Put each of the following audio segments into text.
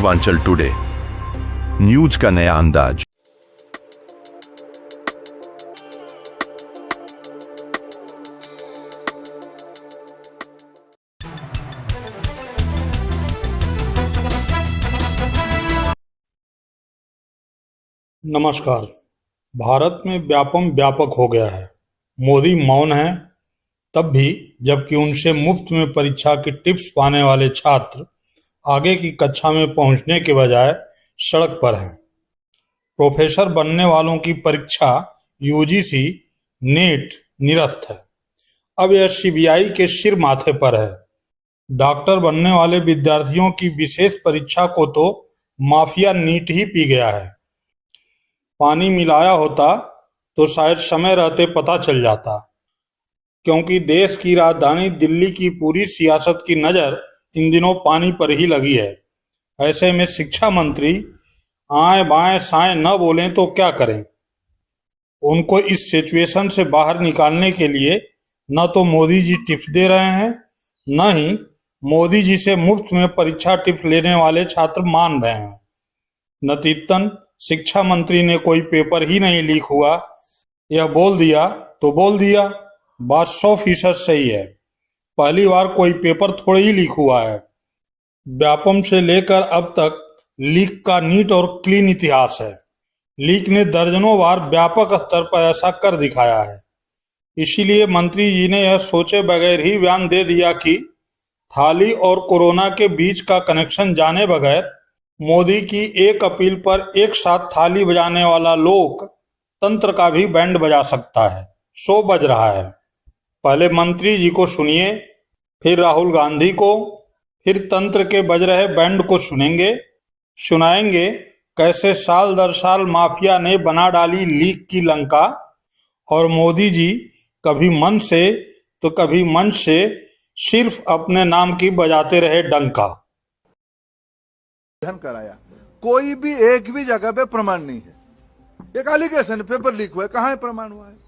Purvanchal today news का नया अंदाज। नमस्कार। भारत में व्यापक हो गया है। मोदी मौन है तब भी, जबकि उनसे मुफ्त में परीक्षा की टिप्स पाने वाले छात्र आगे की कक्षा में पहुंचने के बजाय सड़क पर हैं। प्रोफेसर बनने वालों की परीक्षा यूजीसी नेट निरस्त है। अब यह सीबीआई के सिर माथे पर है। डॉक्टर बनने वाले विद्यार्थियों की विशेष परीक्षा को तो माफिया नीट ही पी गया है। पानी मिलाया होता तो शायद समय रहते पता चल जाता, क्योंकि देश की राजधानी दिल्ली की पूरी सियासत की नज़र इन दिनों पानी पर ही लगी है। ऐसे में शिक्षा मंत्री आए बाएं साएं न बोलें तो क्या करें। उनको इस सिचुएशन से बाहर निकालने के लिए न तो मोदी जी टिप्स दे रहे हैं, न ही मोदी जी से मुफ्त में परीक्षा टिप्स लेने वाले छात्र मान रहे हैं। नतीजतन शिक्षा मंत्री ने कोई पेपर ही नहीं लीक हुआ, यह बोल दिया तो बोल दिया। बात 100% सही है। पहली बार कोई पेपर थोड़ी ही लीक हुआ है। व्यापम से लेकर अब तक लीक का नीट और क्लीन इतिहास है। लीक ने दर्जनों बार व्यापक स्तर पर ऐसा कर दिखाया है। इसीलिए मंत्री जी ने यह सोचे बगैर ही बयान दे दिया कि थाली और कोरोना के बीच का कनेक्शन जाने बगैर मोदी की एक अपील पर एक साथ थाली बजाने वाला लोक तंत्र का भी बैंड बजा सकता है। सो बज रहा है। पहले मंत्री जी को सुनिए, फिर राहुल गांधी को, फिर तंत्र के बज रहे बैंड को सुनाएंगे कैसे साल दर साल माफिया ने बना डाली लीक की लंका, और मोदी जी कभी मन से तो कभी मंच से सिर्फ अपने नाम की बजाते रहे डंका। कराया कोई भी एक भी जगह पे प्रमाण नहीं है। एक एलिगेशन पेपर लीक हुआ है, कहां है प्रमाण हुआ है?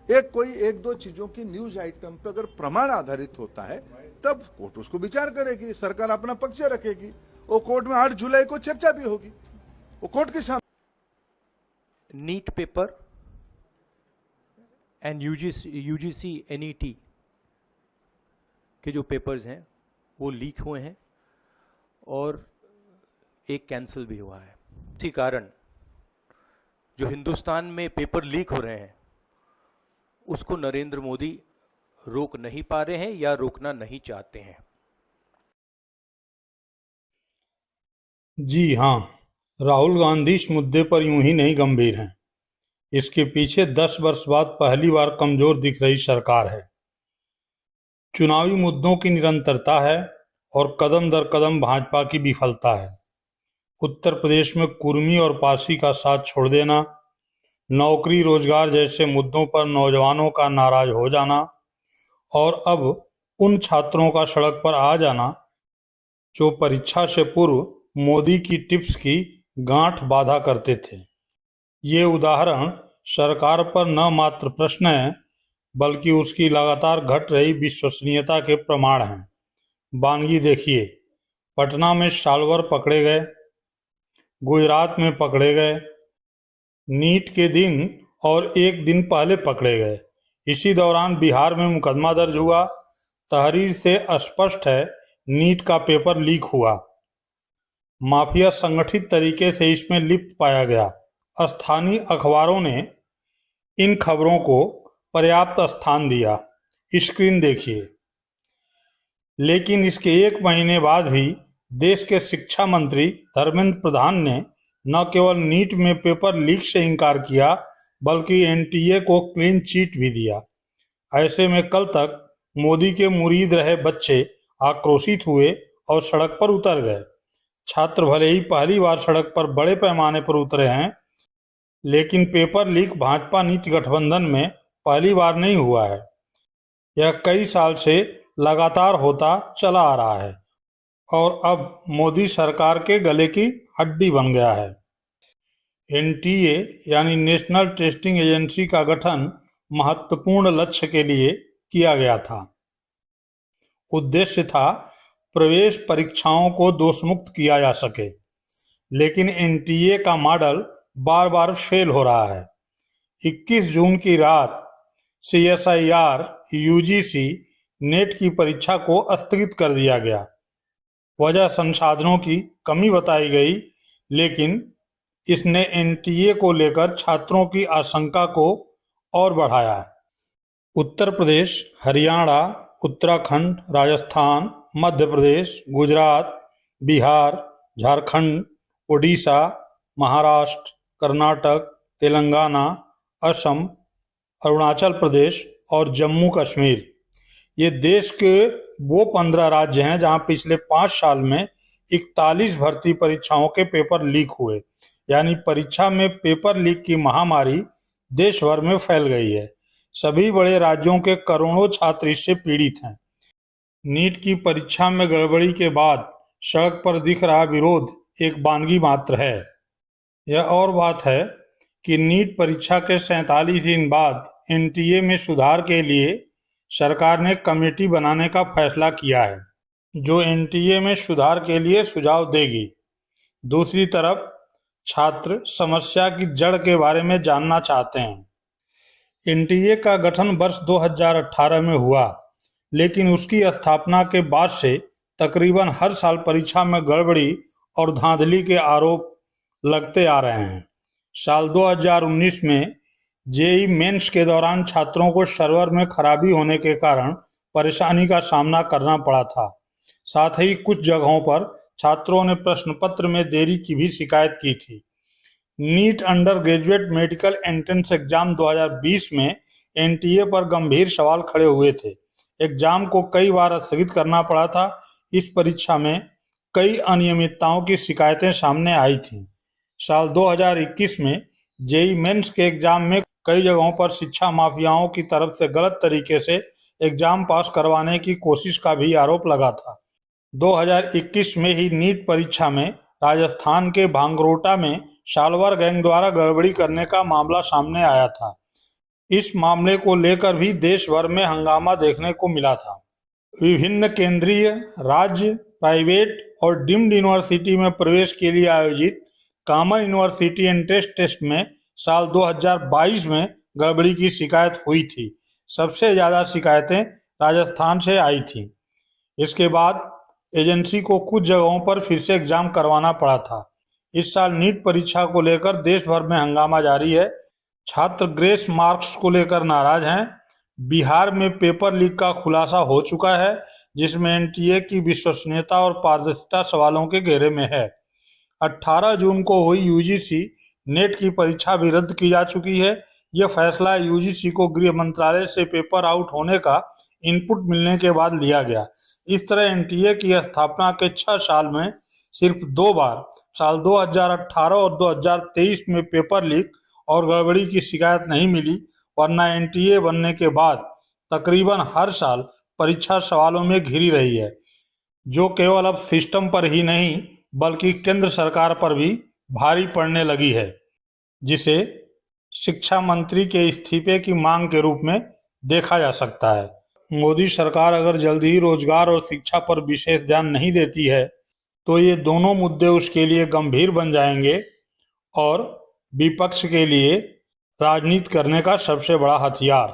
एक दो चीजों की न्यूज आइटम पे अगर प्रमाण आधारित होता है तब कोर्ट उसको विचार करेगी, सरकार अपना पक्ष रखेगी। वो कोर्ट में 8 जुलाई को चर्चा भी होगी, वो कोर्ट के सामने। NEET paper and UGC NET के जो पेपर्स हैं वो लीक हुए हैं और एक कैंसिल भी हुआ है। इसी कारण जो हिंदुस्तान में पेपर लीक हो रहे हैं उसको नरेंद्र मोदी रोक नहीं पा रहे हैं या रोकना नहीं चाहते हैं। जी हाँ, राहुल गांधी इस मुद्दे पर यूं ही नहीं गंभीर हैं। इसके पीछे 10 वर्ष बाद पहली बार कमजोर दिख रही सरकार है। चुनावी मुद्दों की निरंतरता है और कदम दर कदम भाजपा की विफलता है। उत्तर प्रदेश में कुर्मी और पासी का साथ छोड़ देना, नौकरी रोजगार जैसे मुद्दों पर नौजवानों का नाराज हो जाना, और अब उन छात्रों का सड़क पर आ जाना जो परीक्षा से पूर्व मोदी की टिप्स की गांठ बांधा करते थे। ये उदाहरण सरकार पर न मात्र प्रश्न है बल्कि उसकी लगातार घट रही विश्वसनीयता के प्रमाण हैं। वानगी देखिए, पटना में सालवर पकड़े गए, गुजरात में पकड़े गए, नीट के दिन और एक दिन पहले पकड़े गए। इसी दौरान बिहार में मुकदमा दर्ज हुआ। तहरीर से स्पष्ट है नीट का पेपर लीक हुआ। माफिया संगठित तरीके से इसमें लिप्त पाया गया। स्थानीय अखबारों ने इन खबरों को पर्याप्त स्थान दिया। स्क्रीन देखिए। लेकिन इसके एक महीने बाद भी देश के शिक्षा मंत्री धर्मेंद्र प्रधान ने न केवल नीट में पेपर लीक से इनकार किया बल्कि एनटीए को क्लीन चिट भी दिया। ऐसे में कल तक मोदी के मुरीद रहे बच्चे आक्रोशित हुए और सड़क पर उतर गए। छात्र भले ही पहली बार सड़क पर बड़े पैमाने पर उतरे हैं, लेकिन पेपर लीक भाजपा नीति गठबंधन में पहली बार नहीं हुआ है। यह कई साल से लगातार होता चला आ रहा है और अब मोदी सरकार के गले की हड्डी बन गया है। एनटीए यानी नेशनल टेस्टिंग एजेंसी का गठन महत्वपूर्ण लक्ष्य के लिए किया गया था। उद्देश्य था प्रवेश परीक्षाओं को दोषमुक्त किया जा सके। लेकिन एनटीए का मॉडल बार बार फेल हो रहा है। 21 जून की रात CSIR UGC नेट की परीक्षा को स्थगित कर दिया गया। वजह संसाधनों की कमी बताई गई, लेकिन इसने एनटीए को लेकर छात्रों की आशंका को और बढ़ाया। उत्तर प्रदेश, हरियाणा, उत्तराखंड, राजस्थान, मध्य प्रदेश, गुजरात, बिहार, झारखंड, ओडिशा, महाराष्ट्र, कर्नाटक, तेलंगाना, असम, अरुणाचल प्रदेश और जम्मू कश्मीर, ये देश के वो 15 राज्य हैं जहां पिछले 5 साल में 41 भर्ती परीक्षाओं के पेपर लीक हुए। यानी परीक्षा में पेपर लीक की महामारी देश भर में फैल गई है। सभी बड़े राज्यों के करोड़ों छात्र इससे पीड़ित हैं। नीट की परीक्षा में गड़बड़ी के बाद सड़क पर दिख रहा विरोध एक वानगी मात्र है। यह और बात है कि नीट परीक्षा के 47 दिन बाद एनटीए में सुधार के लिए सरकार ने कमेटी बनाने का फैसला किया है, जो एनटीए में सुधार के लिए सुझाव देगी। दूसरी तरफ छात्र समस्या की जड़ के बारे में जानना चाहते हैं। एनटीए का गठन वर्ष 2018 में हुआ, लेकिन उसकी स्थापना के बाद से तकरीबन हर साल परीक्षा में गड़बड़ी और धांधली के आरोप लगते आ रहे हैं। साल 2019 में जेईई मेंस के दौरान छात्रों को सर्वर में खराबी होने के कारण परेशानी का सामना करना पड़ा था। साथ ही कुछ जगहों पर छात्रों ने प्रश्न पत्र में देरी की भी शिकायत की थी। NEET undergraduate medical entrance exam 2020 में एनटीए पर गंभीर सवाल खड़े हुए थे। एग्जाम को कई बार स्थगित करना पड़ा था। इस परीक्षा में कई अनियमितताओं की शिकायतें सामने आई थीं। साल 2021 में जेईई मेंस के एग्जाम में कई जगहों पर शिक्षा माफियाओं की तरफ से गलत तरीके से एग्जाम पास करवाने की कोशिश का भी आरोप लगा था। 2021 में ही नीट परीक्षा में राजस्थान के भांगरोटा में सालवर गैंग द्वारा गड़बड़ी करने का मामला सामने आया था। इस मामले को लेकर भी देश भर में हंगामा देखने को मिला था। विभिन्न केंद्रीय, राज्य, प्राइवेट और डीम्ड यूनिवर्सिटी में प्रवेश के लिए आयोजित कॉमन यूनिवर्सिटी एंट्रेंस टेस्ट में साल 2022 में गड़बड़ी की शिकायत हुई थी। सबसे ज़्यादा शिकायतें राजस्थान से आई थीं। इसके बाद एजेंसी को कुछ जगहों पर फिर से एग्जाम करवाना पड़ा था। इस साल नीट परीक्षा को लेकर देश भर में हंगामा जारी है। छात्र ग्रेस मार्क्स को लेकर नाराज हैं। बिहार में पेपर लीक का खुलासा हो चुका है, जिसमें एनटीए की विश्वसनीयता और पारदर्शिता सवालों के घेरे में है। 18 जून को हुई यूजीसी नेट की परीक्षा भी रद्द की जा चुकी है। यह फैसला यूजीसी को गृह मंत्रालय से पेपर आउट होने का इनपुट मिलने के बाद लिया गया। इस तरह एनटीए की स्थापना के 6 साल में सिर्फ 2 बार, साल 2018 और 2023 में पेपर लीक और गड़बड़ी की शिकायत नहीं मिली, वरना एनटीए बनने के बाद तकरीबन हर साल परीक्षा सवालों में घिरी रही है, जो केवल अब सिस्टम पर ही नहीं बल्कि केंद्र सरकार पर भी भारी पड़ने लगी है, जिसे शिक्षा मंत्री के इस्तीफे की मांग के रूप में देखा जा सकता है। मोदी सरकार अगर जल्दी ही रोजगार और शिक्षा पर विशेष ध्यान नहीं देती है तो ये दोनों मुद्दे उसके लिए गंभीर बन जाएंगे और विपक्ष के लिए राजनीति करने का सबसे बड़ा हथियार।